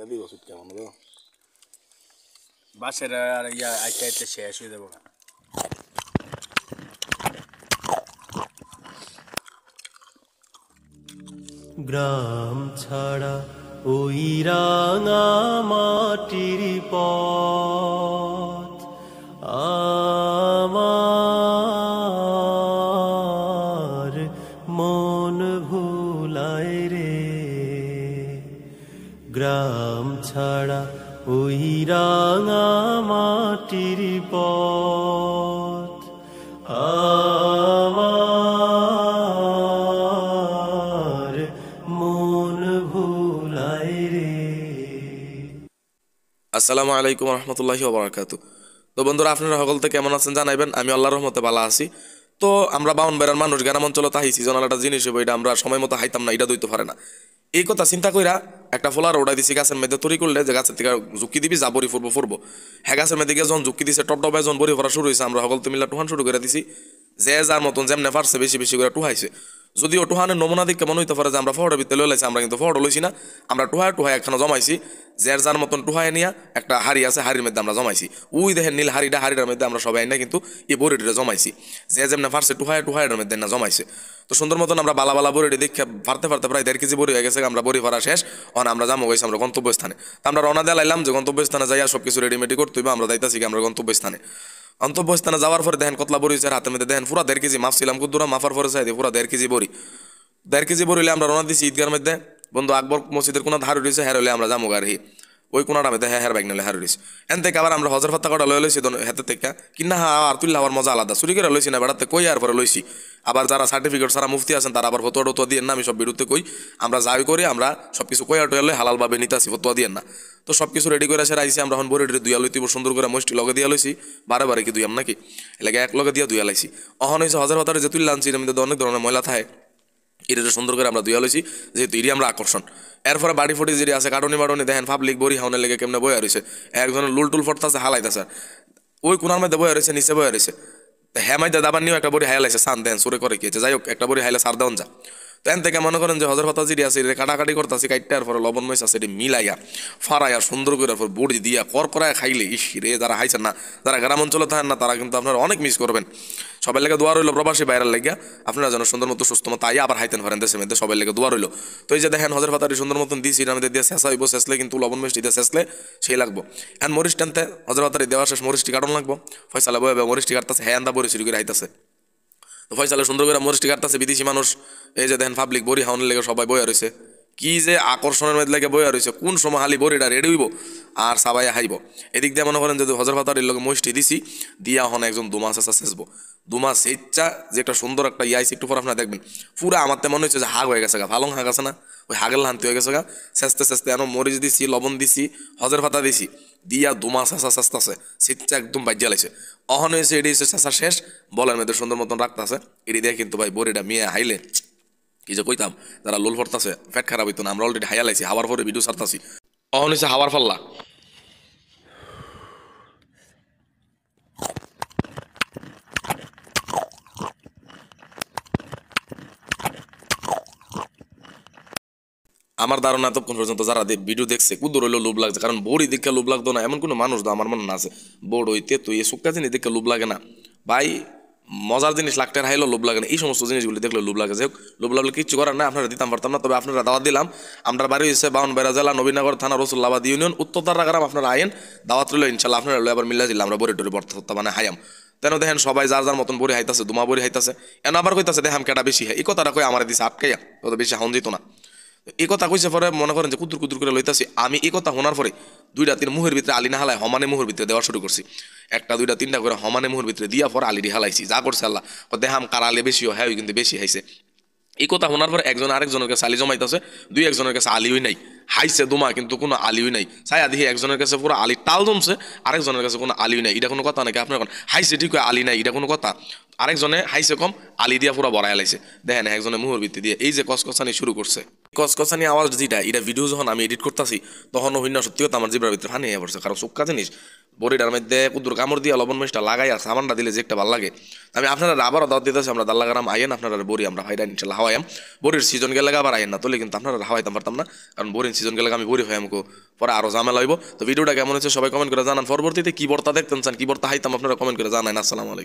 এটা দিব সুট কেমন হবে বাসের আর ইয়া আইতে আইতে শেষ হয়ে যাবো গ্রাম ছাড়া ওই রাঙা মাটির পথ আমার মন ভুলায় রে গ্রাম ছাড়া ওই রাঙা মাটির পথ আমার মন ভুলায় রে। আসসালামু আলাইকুম রহমতুল্লাহি ওয়া বারাকাতুহু। তো বন্ধুরা আপনারা সকলতে কেমন আছেন জানাইবেন। আমি আল্লাহর রহমতে ভালো আছি। তো আমরা বাউন বেড়ার মানুষ গ্রাম অঞ্চলে তাই সিজনাল একটা জিনিস এটা আমরা সময় মতো হাইতাম না, এটা দইতে পারে না। এই কথা চিন্তা কইরা একটা ফোলার ওড়াই দিছি গাছের মধ্যে তৈরি করলে যে গাছের থেকে ঝুঁকি দিবি যা বড়ি ফুরবো হ্যাঁ গাছের মধ্যে গিয়ে যখন ঝুঁকি দিছে টপ টপায় যখন বড়ি ভরা শুরু হয়েছে আমরা সকল মিলা টুহান শুরু করে দিছি। যে যার মতন যেমনে পারছে বেশি বেশি করে টুহাইছে। যদিও টুহানের নমুনা দিকে মনে হইতে পারে যে আমরা ফহরের ভিতরে লইলাইছি, আমরা কিন্তু ফহর লইছি না। আমরা টুহায় একখানা জমাইছি, যার যার মতন টুহায় নিয়ে একটা হাড়ি আছে, হাড়ির মধ্যে আমরা জমাইছি। ওই দেখেন নীল হাড়িটার মধ্যে আমরা সবাই না কিন্তু এই বড়িটা জমাইছি। যে যেমনে ফারছে টুহায়ের মধ্যে না জমাইছে। তো সুন্দর মতন আমরা বালা বড়ি দেখে ফারতে প্রায় 1.5 কেজি বড়ি হয়ে গেছে। আমরা বড়ি ভরা শেষ, আমরা যাবো গেছি আমরা গন্তব্যস্থানে। তো আমরা রওনা দিয়ে লাইলাম যে গন্তব্যস্থানে যাইয়া সব কিছু রেডিমেডি করতে হইবে। আমরা যাইতাছি আমরা গন্তব্যস্থানে যাওয়ার পরে দেখেন কতলা বড়ি হয়েছে হাতের মধ্যে, দেখেন পুরা 1.5 কেজি মাপছিলাম কুদ্দুরা, মাফার পরে চাই পুরা 1.5 কেজি বড়ি। 1.5 কেজি বড়ি হলে আমরা রওনা দিচ্ছি ঈদগার মধ্যে। বন্ধু আকবর মসজিদের কোনো ধার উঠেছে, হ্যাঁ হলে আমরা যাবো গাড়ি ওই কোনাটা মধ্যে হ্যাঁ বাইক নিলে হার উঠেছে। এন থেকে আবার আমরা হজর ফাত্তা কটা লইছি হাতে থেকে কিনা আর তুললে আবার মজা আলাদা। চুরি করে লইছি না বেড়াতে কই আর পরে লইছি। আবার যারা সার্টিফিকেট সারা মুফতি আছেন তারা আবার ফতোয়া টতোয়া দিয়ে না, আমি সব বিরুদ্ধে কই আমরা যাই করি আমরা সব কিছু কইয়া টইয়া লই হালালভাবে নিতাছি, ফতোয়া দিয়ে না। তো সব কিছু রেডি করে আসে আইসি আমরা এখন বড়ি দুইয়া লইতে সুন্দর করে মস্টি লগে দিয়া লইছি। বারে কি দুইয়াম নাকি এলাকা এক লগে দিয়া দুইয়া লাইছি। অহন হয়েছে হজর ফাতারে যে তুললে আনছি এর মধ্যে অনেক ধরনের ময়লা থাকে, এটা সুন্দর করে আমরা দুইয়া লইছি যেহেতু এটি আমরা আকর্ষণ। এরপরে বাড়ি ফুটি যেটি আছে কাটনি বাটনি দেখেন পাবলিক বড়ি হাউনের লেগে কেমনে বইয়া রয়েছে। একজনের লুল ফটতাছে হালাইতেছে, ওই কোনার মধ্যে বইয়া রয়েছে, নিচে বইয়া রয়েছে। হ্যাঁ মাইতে দাবার নিয়েও একটা বড়ি হাইলাইছে, সান দেন সুরে করে কি যাই হোক একটা বড়ি হাইলে সার দেওয়া যা। তো এন থেকে মনে করেন যে হজর ফাতা যেটি আছে এটা কাটাকাটি করতেছি, কাটতে পরে লবণ মরিচ আছে এটি মিলাইয়া ফারাইয়া সুন্দর করে বড়ি দিয়া করায় খাইলে ইস রে, যারা হাইছেন না, যারা গ্রাম অঞ্চলে থাকেন না তারা কিন্তু আপনারা অনেক মিস করবেন। সবাই লেগে দোয়া রইল প্রবাসী বাইরের লাগিয়া আপনারা যেন সুন্দর মতো সুস্থ মতো আইয়া আবার হাইতেন পারেন দেশের মধ্যে, সবাই লেগে দোয়া রইল। তো এই যে দেখেন হজর ফাতারি সুন্দর মতন দিয়েছি, এর মধ্যে দিয়ে শেষা হইব, শেষলে কিন্তু লবণ মিষ্টি দিয়ে শেষলে সেই লাগবো। এখন মরিচ টানতে হজর ফাতারি দেওয়া শেষ মরিচটি কাটন লাগবো। ফয়সালা বয়ে মরিচটি কাটতেছে, হ্যাঁ আন্দা বড়ি চুরি করে হাইতেছে। তো ফয়সালা সুন্দর করে মরিচটি কাটতেছে, বিদেশি মানুষ এই যে দেখেন পাবলিক বড়ি হাউনের লেগে সবাই বইয়া রয়েছে। কি যে আকর্ষণের মধ্যে লেগে বইয়া রয়েছে, কোন সময় হালি বড়িটা রেডি হইব আর সাবাই হাইব। এদিক দিয়ে মনে করেন যদি হজর ফাতারির লগে মরিচটি দিছি দিয়া হন একজন দুমাস আসা শেষবো। দুমাস ইচ্ছা যে একটা সুন্দর একটা ইয়াইস একটু পর আপনারা দেখবেন পুরা আমার মনে হচ্ছে যে হাগ হয়ে গেছে গা, ভালো হাগ আছে না, ওই হাগের হান্তি হয়ে গেছে গা। চেষ্টা এমন মরিচ দিছি, লবণ দিছি, হজর ফাতা দিছি, দিয়া দুমাস চেষ্টাছে সিচ্ছা একদম বাজ্যা লাগছে। অহন হয়েছে এটি হচ্ছে চেষ্টা শেষ, বলের মধ্যে সুন্দর মতন রাখতেছে। এটি দিয়ে কিন্তু ভাই বড়িটা মেয়ে হাইলে কি যে কইতাম, যারা লোল ফরতাছে পেট খারাপ হইতো না। আমরা অলরেডি হাইয়া লাইছি, হাওয়ার পরে ভিডিও ছাড়তাছি। অহন হয়েছে হাওয়ার ফাল্লা। আমার ধারণা এতক্ষণ পর্যন্ত যারা ভিডিও দেখছে কুদুর হইলেও লোভ লাগছে, কারণ বড়ি দেখে লোভ লাগতো না এমন কোনো মানুষ তো আমার মনে না আছে। বড় হইতে তুই এই শুক্কা জিনিস দেখে লোভ লাগে না ভাই, মজার জিনিস লাগতে হাইলেও লোভ লাগে না, এই সমস্ত জিনিসগুলি দেখলে লোভ লাগে। যাই হোক লোভ লাগলে কিচ্ছু করার না, আপনারা দিতাম পারতাম না। তবে আপনারা দাওয়াত দিলাম, আমরা বাড়ি হয়েছে বাউনবেড়া জেলা নবীনগর থানা রসুল্লাবাদ ইউনিয়ন উত্তরদারা গ্রাম। আপনারা আইন দাওয়াত রইল ইনশাল্লাহ, আপনারা আবার মিল্লা দিলাম আমরা বড়ি টরি বর্তা মানে হাইয়াম। তেন দেখেন সবাই যার যার মতন বড়ি হাইতাছে, দুমা বড়ি হাইতাছে। এন আবার কইতাছে দেখাম কেটা বেশি হয়, এই কথাটা কই আমার দিছে আটকাইয়া, তত বেশি হাউন দিত না। এই কথা কইছে পরে মনে করেন যে কুদুর করে লইতাছি। আমি এই কথা শোনার পরে 2-3 মুহের ভিতরে আলি না হালাই হমানে মুহের ভিতরে দেওয়া শুরু করছি। 1-2-3 করে হমানে মুহের ভিতরে দিয়া পরে আলিডি হালাইছি। যা করছে আল্লাহ দেহাম কার আলি বেশিও হ্যাঁ কিন্তু বেশি হাইছে। এই কথা শোনার পরে একজন আরেকজনের কাছে আলি জমাইতেছে, 2-1 কাছে আলিও নাই, হাইছে দুমা কিন্তু কোনো আলিও নাই। ছায়া দেখি একজনের কাছে পুরো আলি টাল জমছে, আরেকজনের কাছে কোনো আলিও নাই। এটা কোনো কথা নাকি? আপনার এখন হাইছে ঠিক আলি নাই, এটা কোনো কথা? আরেকজনে হাইছে কম, আলি দিয়া পুরো বড়াই লাইছে। দেখেন একজনে মুহর ভিত্তি দিয়ে এই যে কসকসানি শুরু করছে। কসকসানি আওয়াজ যেটা এটা ভিডিও যখন আমি এডিট করতেছি তখন হইনা সত্যি কথা আমার জিব্রার ভিতরে ফানি হয়ে পড়ছে, কারণ চোখকা জিনিস বড়িটার মধ্যে কুদুর কামড় দিয়ে লবণ মিষ্টা লাগাই আর সামানটা দিলে যে একটা ভালো লাগে। আমি আপনারা আবারও দাওয়াত দিতেছি, আমরা দাল্লা গ্রাম আইয়েন, আপনারা বড়ি আমরা ভাইরা ইনশাল্লাহ হাওয়াইম। বড়ির সিজন গেলে আবার আইয়েন না, তোলে কিন্তু আপনারা হাওয়াইতাম পারতাম না, কারণ বড়ির সিজন গেলে আমি বড়ি হয় আমাকে পরে আরও ঝামেলা হইব। তো ভিডিওটা কেমন হচ্ছে সবাই কমেন্ট করে জানান, পরবর্তীতে কি বর্তা দেখতেন চান, কি বর্তা হাইতাম আপনারা কমেন্ট করে জানান। আসসালামু আলাইকুম।